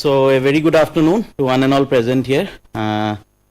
So a very good afternoon to one and all present here.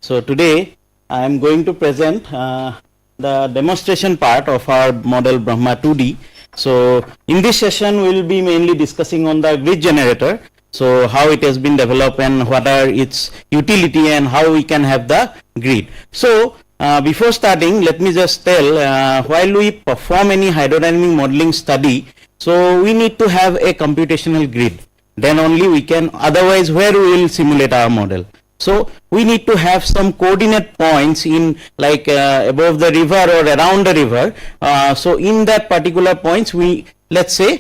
So today I am going to present the demonstration part of our model Brahma 2D. So in this session we will be mainly discussing on the grid generator. So how it has been developed and what are its utility and how we can have the grid. So before starting, let me just tell, while we perform any hydrodynamic modeling study, so we need to have a computational grid. Then only we can, otherwise where we will simulate our model. So we need to have some coordinate points in like above the river or around the river. So in that particular points, we, let's say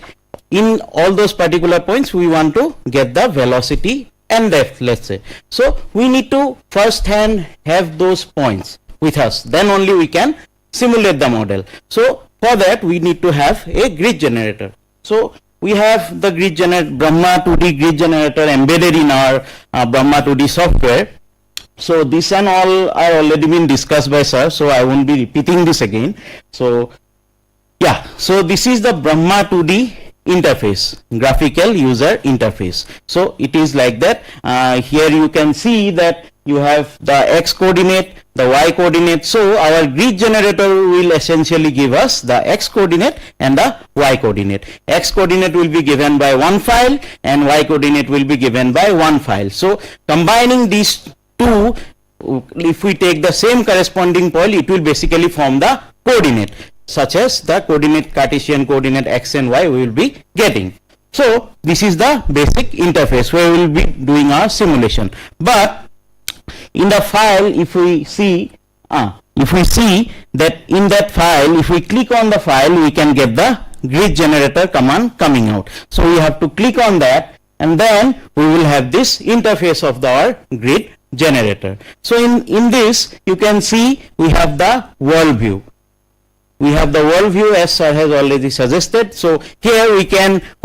in all those particular points we want to get the velocity and depth, let's say. So we need to first hand have those points with us, then only we can simulate the model. So for that we need to have a grid generator. So we have the grid generator, Brahma 2D grid generator embedded in our Brahma 2D software. So this and all are already been discussed by sir, so I won't be repeating this again. So yeah, so this is the Brahma 2D interface, graphical user interface. So it is like that. Here you can see that you have the x coordinate, the y coordinate. So our grid generator will essentially give us the x coordinate and the y coordinate. X coordinate will be given by one file and y coordinate will be given by one file. So combining these two, if we take the same corresponding point, it will basically form the coordinate, such as the coordinate Cartesian coordinate x and y we will be getting. So this is the basic interface where we will be doing our simulation. But in the file, if we see that in that file, if we click on the file, we can get the grid generator command coming out. So we have to click on that and then we will have this interface of our grid generator. So in this you can see we have the world view. We have the world view as sir has already suggested. So here we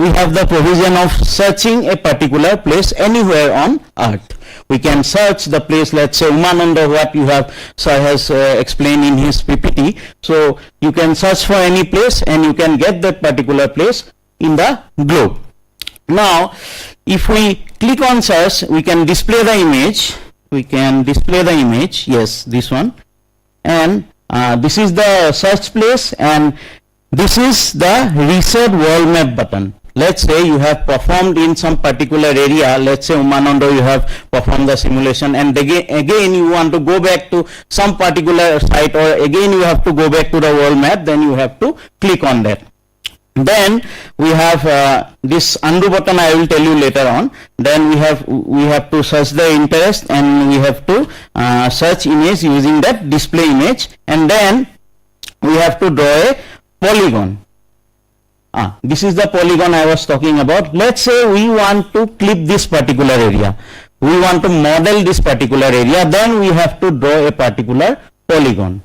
have the provision of searching a particular place anywhere on earth. We can search the place, let's say Umananda, what you have sir has explained in his PPT. So you can search for any place and you can get that particular place in the globe. Now if we click on search, we can display the image. Yes, this one. And this is the search place and this is the reset world map button. Let's say you have performed in some particular area, let's say Umananda, you have performed the simulation and again you want to go back to some particular site, or again you have to go back to the world map, then you have to click on that. Then we have this undo button, I will tell you later on. Then we have to search the interest and we have to search image using that display image, and then we have to draw a polygon. This is the polygon I was talking about. Let's say we want to clip this particular area. We want to model this particular area, then we have to draw a particular polygon.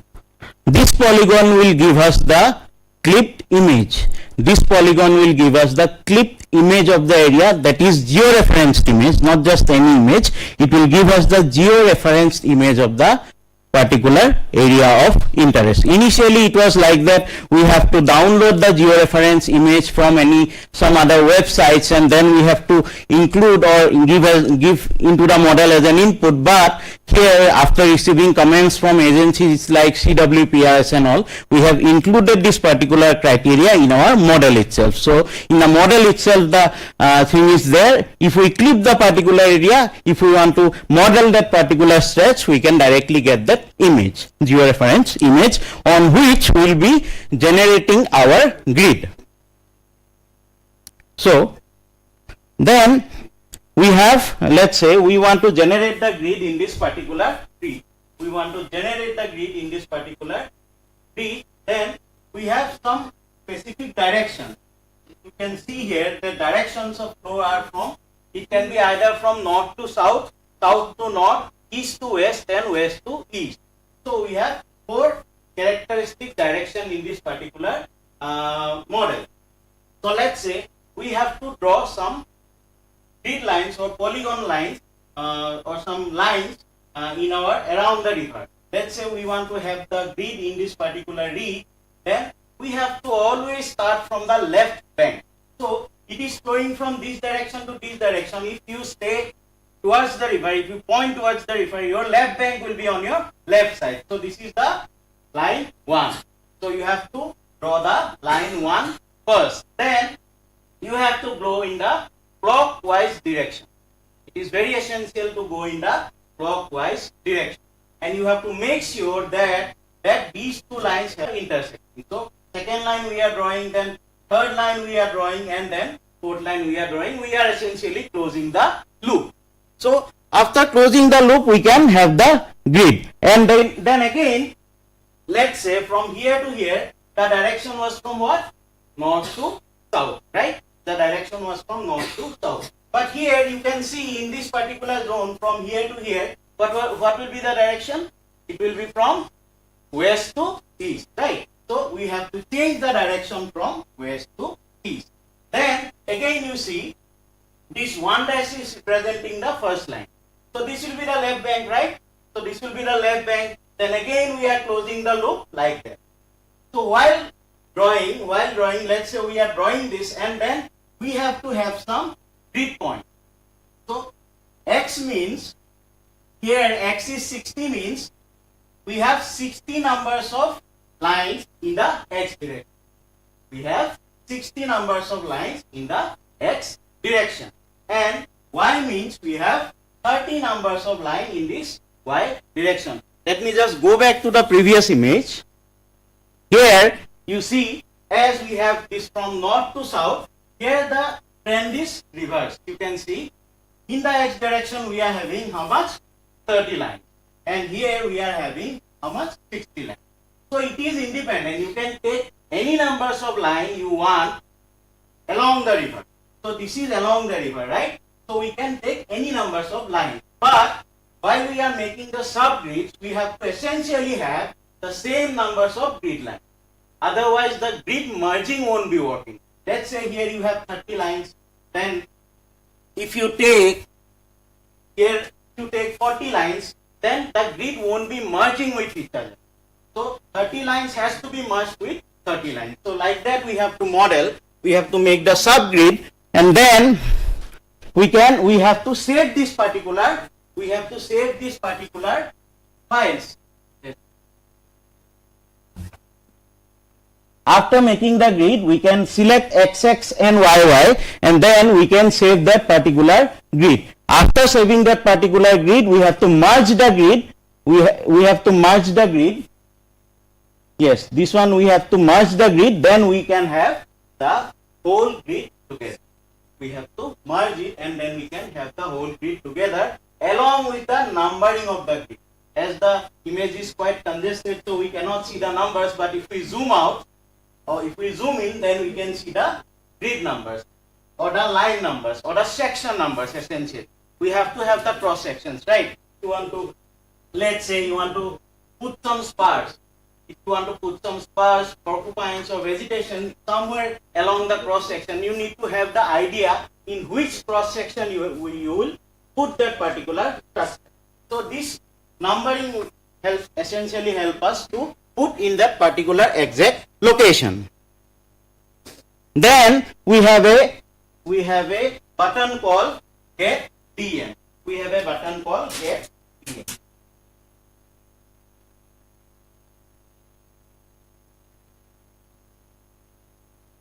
This polygon will give us the clipped image. This polygon will give us the clipped image of the area, that is georeferenced image, not just any image. It will give us the georeferenced image of the particular area of interest. Initially it was like that, we have to download the georeference image from some other websites and then we have to include or give into the model as an input. But here, after receiving comments from agencies like CWPRS and all, we have included this particular criteria in our model itself. So in the model itself the thing is there. If we clip the particular area, if we want to model that particular stretch, we can directly get that image, georeference image, on which we will be generating our grid. So then we have, let's say we want to generate the grid in this particular tree. Then we have some specific direction. You can see here the directions of flow are from, it can be either from north to south, south to north, east to west and west to east. So we have 4 characteristic direction in this particular model. So let's say we have to draw some grid lines or polygon lines or some lines in our around the river. Let's say we want to have the grid in this particular region, then we have to always start from the left bank. So it is flowing from this direction to this direction. If you stay towards the river, if you point towards the river, your left bank will be on your left side. So this is the line 1. So you have to draw the line 1 first. Then you have to blow in the clockwise direction. It is very essential to go in the clockwise direction. And you have to make sure that these two lines have intersected. So second line we are drawing, then third line we are drawing, and then fourth line we are drawing. We are essentially closing the loop. So after closing the loop, we can have the grid. And then again, let's say from here to here, the direction was from what? North to south, right? The direction was from north to south. But here you can see in this particular zone from here to here, what will be the direction? It will be from west to east, right? So we have to change the direction from west to east. Then again you see this 1 dash is representing the first line. So this will be the left bank, right? So this will be the left bank. Then again we are closing the loop like that. So while drawing, let's say we are drawing this, and then we have to have some grid point. So x means, here x is 60 means we have 60 numbers of lines in the x direction. We have 60 numbers of lines in the x direction. And y means we have 30 numbers of lines in this y direction. Let me just go back to the previous image. Here you see, as we have this from north to south, here the trend is reversed. You can see in the x direction we are having how much? 30 lines. And here we are having how much? 60 lines. So it is independent. You can take any numbers of line you want along the river. So this is along the river, right? So we can take any numbers of lines. But while we are making the subgrids, we have to essentially have the same numbers of grid lines. Otherwise the grid merging won't be working. Let's say here you have 30 lines. Then if you take here, to take 40 lines, then the grid won't be merging with each other. So 30 lines has to be merged with 30 lines. So like that we have to model, we have to make the subgrid, and then we have to save this particular, files. After making the grid, we can select XX and YY, and then we can save that particular grid. After saving that particular grid, we have to merge the grid. We have to merge the grid. Yes, this one we have to merge the grid. Then we can have the whole grid together. We have to merge it, and then we can have the whole grid together along with the numbering of the grid. As the image is quite congested, so we cannot see the numbers. But if we zoom out, or if we zoom in, then we can see the grid numbers, or the line numbers, or the section numbers essentially. We have to have the cross sections, right? If you want to, let's say you want to put some spars. If you want to put some spars, porcupines or vegetation somewhere along the cross section, you need to have the idea in which cross section you will put that particular structure. So this numbering will essentially help us to put in that particular exact location. Then we have a button called get DM. We have a button called get DM.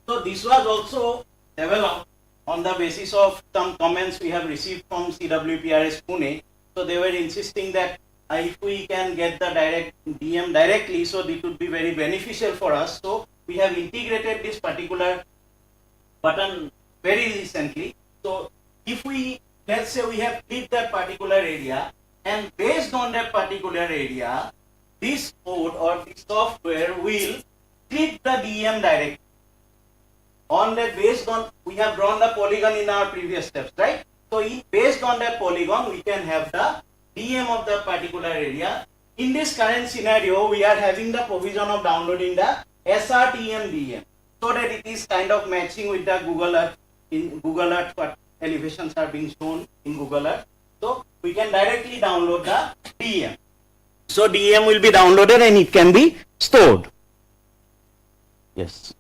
So this was also developed on the basis of some comments we have received from CWPRS Pune. So they were insisting that if we can get the direct DM directly, so it would be very beneficial for us. So we have integrated this particular button very recently. So if we, let's say we have clicked that particular area, and based on that particular area, this code or the software will click the DM directly. On that, based on, we have drawn the polygon in our previous steps, right? So based on that polygon, we can have the DM of the particular area. In this current scenario, we are having the provision of downloading the SRTM DM, so that it is kind of matching with the Google Earth. In Google Earth, what elevations are being shown in Google Earth. So we can directly download the DM. So DM will be downloaded and it can be stored. Yes.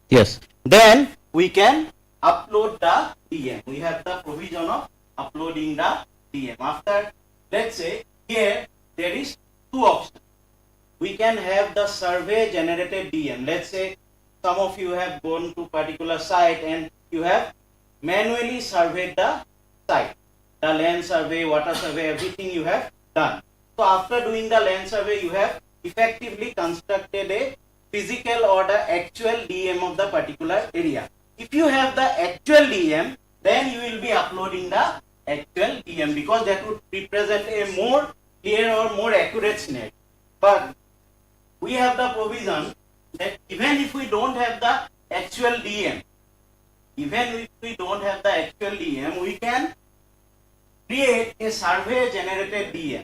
Yes. Then we can upload the DM. We have the provision of uploading the DM. After, let's say here there is two options. We can have the survey generated DM. Let's say some of you have gone to particular site and you have manually surveyed the site. The land survey, water survey, everything you have done. So after doing the land survey, you have effectively constructed a physical or the actual DM of the particular area. If you have the actual DM, then you will be uploading the actual DM because that would represent a more clear or more accurate scenario. But we have the provision that even if we don't have the actual DM, we can create a survey generated DM.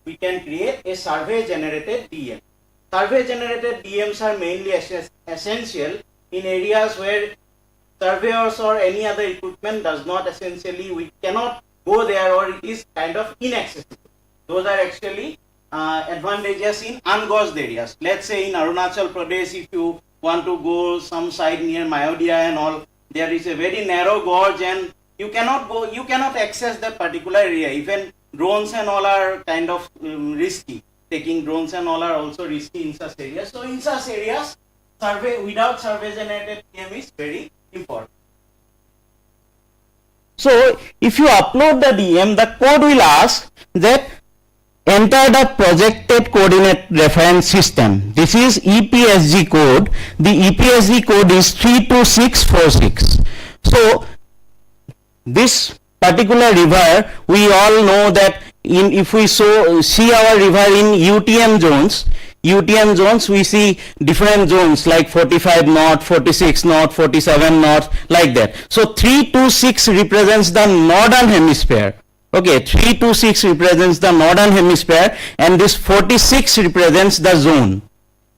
We can create a survey generated DM. Survey generated DMs are mainly essential in areas where surveyors or any other equipment does not essentially, we cannot go there or it is kind of inaccessible. Those are actually advantageous in ungauged areas. Let's say in Arunachal Pradesh, if you want to go some site near Mayodhya and all, there is a very narrow gorge and you cannot go, you cannot access that particular area. Even drones and all are kind of risky. Taking drones and all are also risky in such areas. So in such areas, survey without survey generated DM is very important. So if you upload the DM, the code will ask that enter the projected coordinate reference system. This is EPSG code. The EPSG code is 32646. So this particular river, we all know that if we see our river in UTM zones, we see different zones like 45 knot, 46 knot, 47 knot, like that. So 326 represents the northern hemisphere. Okay, 326 represents the northern hemisphere and this 46 represents the zone.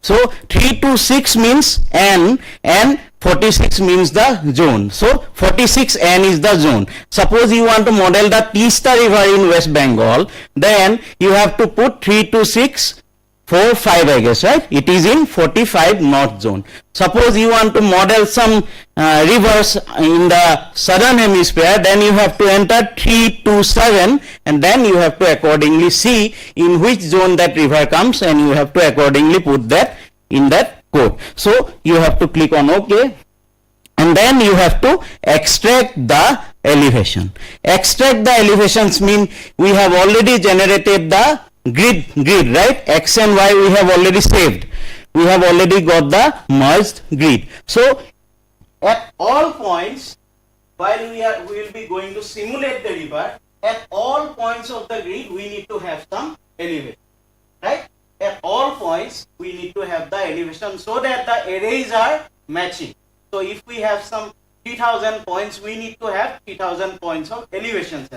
So 326 means N and 46 means the zone. So 46 N is the zone. Suppose you want to model the Teesta river in West Bengal, then you have to put 326 45, I guess, right? It is in 45 north zone. Suppose you want to model some rivers in the southern hemisphere, then you have to enter 327 and then you have to accordingly see in which zone that river comes and you have to accordingly put that in that code. So you have to click on OK and then you have to extract the elevation. Extract the elevations mean we have already generated the grid, right? X and Y we have already saved. We have already got the merged grid. So at all points, while we will be going to simulate the river, at all points of the grid we need to have some elevation, right? At all points we need to have the elevation so that the arrays are matching. So if we have some 3000 points, we need to have 3000 points of elevation.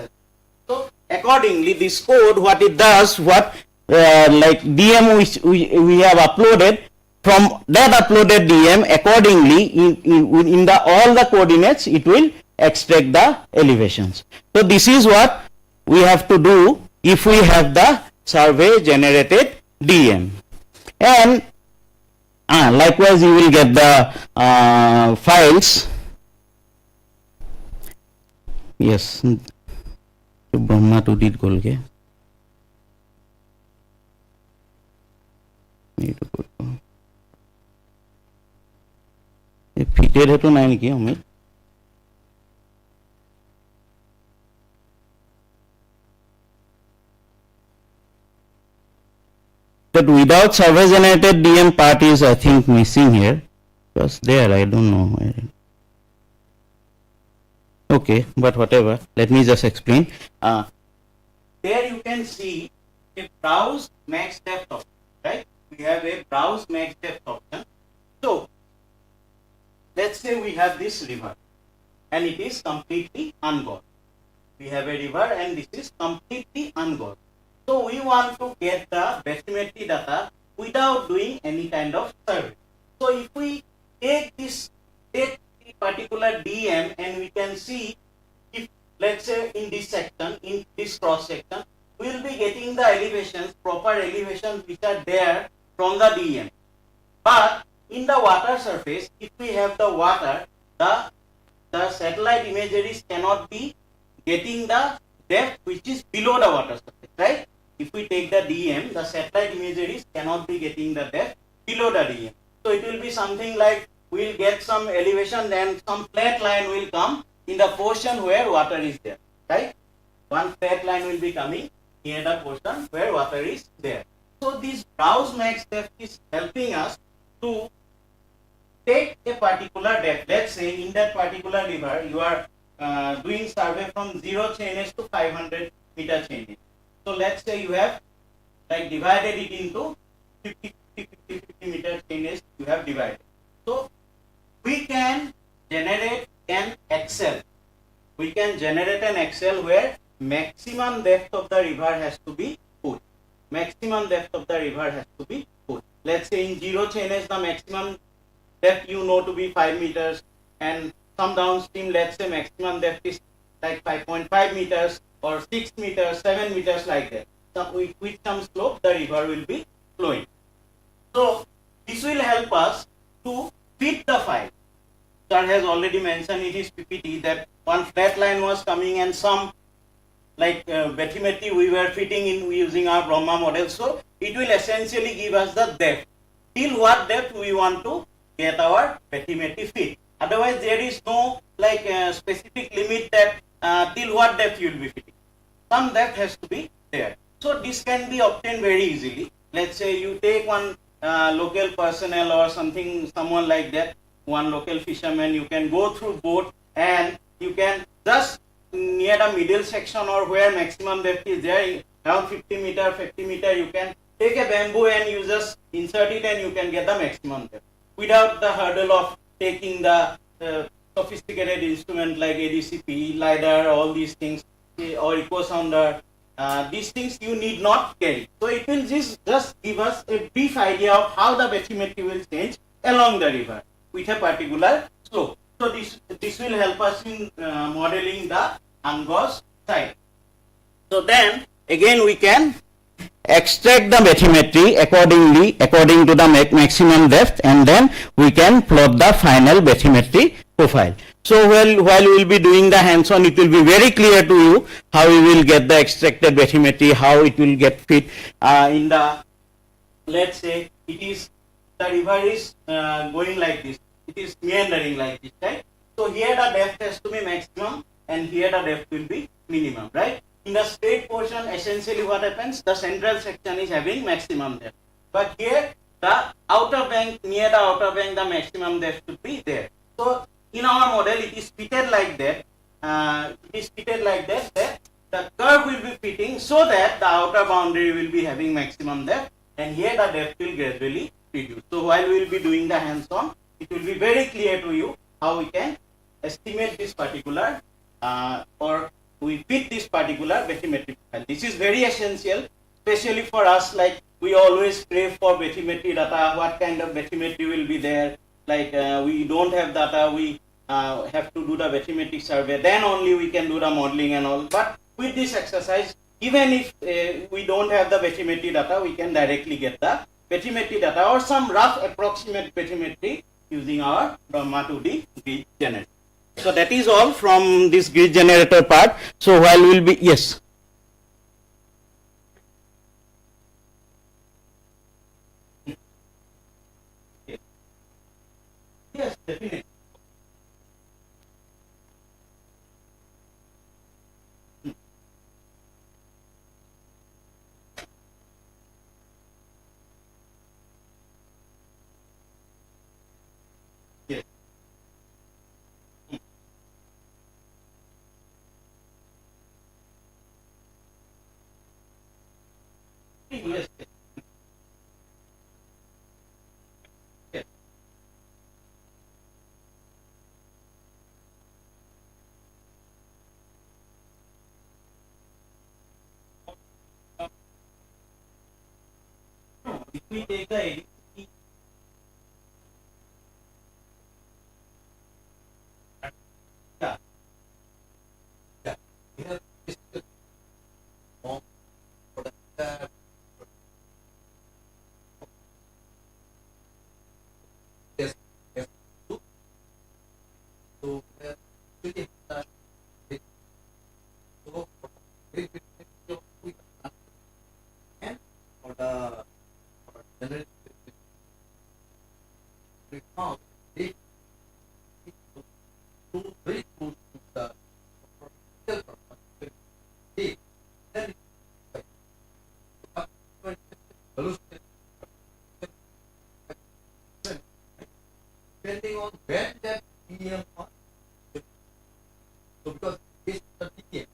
So accordingly, this code, what it does, like DM which we have uploaded, from that uploaded DM, accordingly in the all the coordinates, it will extract the elevations. So this is what we have to do if we have the survey generated DM. And likewise, you will get the files. Yes. ब्रह्मा टू डी खोल के fitted है तो नहीं निकी हमें that without survey generated DM part is I think missing here because there I don't know where. Okay, but whatever, let me just explain. There you can see a browse max depth option, right? We have a browse max depth option. So let's say we have this river and it is completely ungauged. We have a river and this is completely ungauged. So we want to get the bathymetry data without doing any kind of survey. So if we take particular DM and we can see if let's say in this section, in this cross section, we will be getting the elevations, proper elevations which are there from the DM. But in the water surface, if we have the water, the satellite imageries cannot be getting the depth which is below the water surface, right? If we take the DM, the satellite imageries cannot be getting the depth below the DM. So it will be something like we'll get some elevation, then some flat line will come in the portion where water is there, right? One flat line will be coming near the portion where water is there. So this browse max depth is helping us to take a particular depth. Let's say in that particular river you are doing survey from 0 chainage to 500-meter chainage. So let's say you have like divided it into 50-meter chainage you have divided. So we can generate an Excel. We can generate an Excel where maximum depth of the river has to be put. Maximum depth of the river has to be put. Let's say in 0 chainage the maximum depth you know to be 5 meters, and some downstream let's say maximum depth is like 5.5 meters or 6 meters, 7 meters like that. So with some slope the river will be flowing. So this will help us to fit the file. Sir has already mentioned in his PPT that one flat line was coming and some like bathymetry we were fitting in using our Brahma model. So it will essentially give us the depth. Till what depth we want to get our bathymetry fit. Otherwise there is no like specific limit that till what depth you will be fitting. Some depth has to be there. So this can be obtained very easily. Let's say you take one local personnel or something, someone like that, one local fisherman, you can go through boat and you can just near the middle section or where maximum depth is there, around 50 meter, 50 meter, you can take a bamboo and you just insert it and you can get the maximum depth without the hurdle of taking the sophisticated instrument like ADCP, LiDAR, all these things, or echo sounder. These things you need not carry. So it will just give us a brief idea of how the bathymetry will change along the river with a particular slope. So this will help us in modeling the Angos side. So then again we can extract the bathymetry according to the maximum depth, and then we can plot the final bathymetry profile. So while we will be doing the hands-on, it will be very clear to you how we will get the extracted bathymetry, how it will get fit in the, let's say it is, the river is going like this, it is meandering like this, right? So here the depth has to be maximum and here the depth will be minimum, right? In the straight portion, essentially what happens, the central section is having maximum depth. But here the outer bank, near the outer bank, the maximum depth should be there. So in our model, it is fitted like that. That the curve will be fitting so that the outer boundary will be having maximum depth, and here the depth will gradually reduce. So while we will be doing the hands-on, it will be very clear to you how we can estimate this particular or we fit this particular bathymetry profile. This is very essential, especially for us. Like we always crave for bathymetry data. What kind of bathymetry will be there? Like we don't have data, we have to do the bathymetric survey, then only we can do the modeling and all. But with this exercise, even if we don't have the bathymetry data, we can directly get the bathymetry data or some rough approximate bathymetry using our Brahma 2D grid generator. So that is all from this grid generator part. So while we will be, yes. Yes, definitely. Yes. Yes. Yes. If we take the ADCP, yeah, yeah, we have discussed more product. Depending on when that EM was, so because based on the DEM,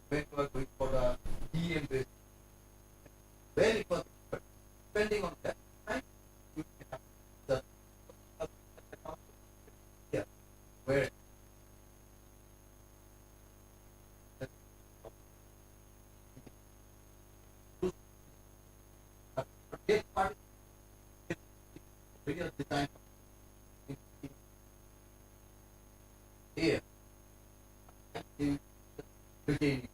when you are going for the DEM based, when it was depending on that time, you can have the yeah, where this part real design here retaining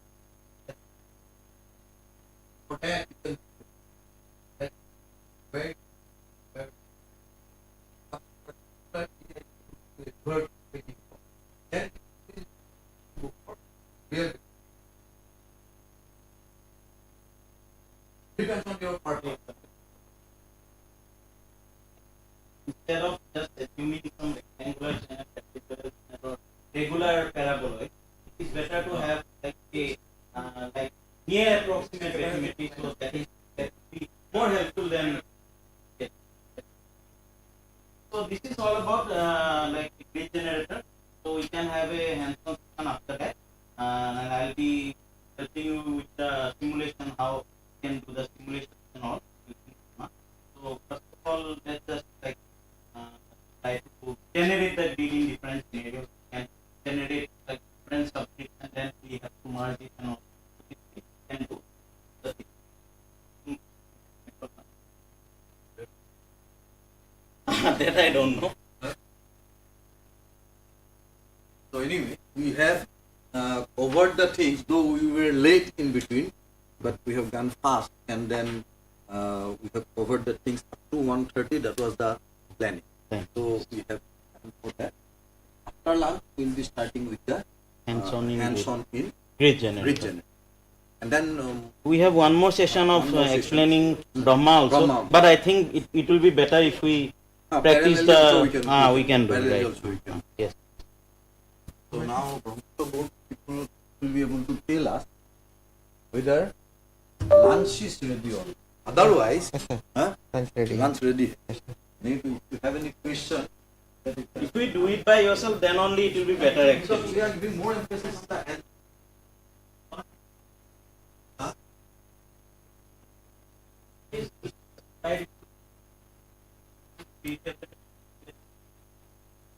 for that you can that very word then go for real depends on your partner. Instead of just assuming some rectangular channel or regular paraboloid, it is better to have like a like near approximate bathymetry, so that will be more helpful than. Yes. So this is all about like the grid generator. So we can have a hands-on session after that, and I'll be helping you with the simulation, how you can do the simulation and all. So first of all, let's just like try to generate the grid in different scenarios and generate like different subjects, and then we have to merge it and all. And do the thing. That I don't know. So anyway, we have covered the things, though we were late in between, but we have gone fast, and then we have covered the things up to 1:30. That was the planning. So we have done for that. After lunch, we will be starting with the Hands-on in grid grid generator. And then We have one more session of One more session. explaining Brahma also, Brahma. but I think it will be better if we practice parallelly the also we can do parallelly right. also we can. Yes. So now Brahma board people will be able to tell us whether lunch is ready or not. Otherwise, Lunch ready. lunch ready. If you have any question, that you can- If we do it by yourself, then only it will be better because actually. we are giving more emphasis on the health. Try